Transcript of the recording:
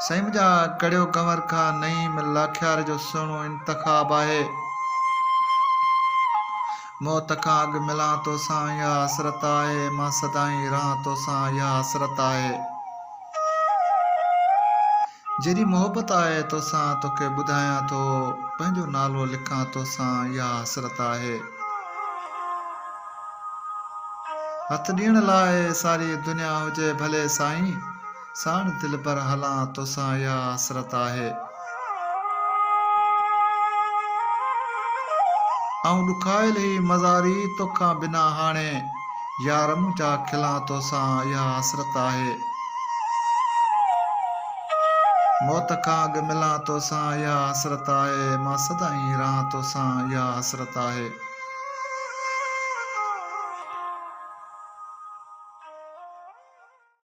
साईं मुंहिंजा कड़ियो कंवर खां नईम लाखियार जो सुहिणो इंतखाब आहे। मौत खां अॻु मिलां तोसां इहा हसरत आहे, मां सदाईं रहां तोसां इहा हसरत आहे। जहिड़ी मोहबत आहे तोसां तोखे ॿुधायां थो, पंहिंजो नालो लिखां तोसां इहा हसरत आहे। हथ ॾियण लाइ सारी दुनिया हुजे भले साईं, साण दिल भर हलां तोसां इहा हसरत आहे। आऊं ॾुखायल ई मज़ारी तोखां बिना हाणे, यार मुंहिंजा खिलां तोसां इहा हसरत आहे। मौत खां अॻु मिलां तोसां इहा हसरत आहे, मां सदाईं रहां तोसां इहा हसरत आहे।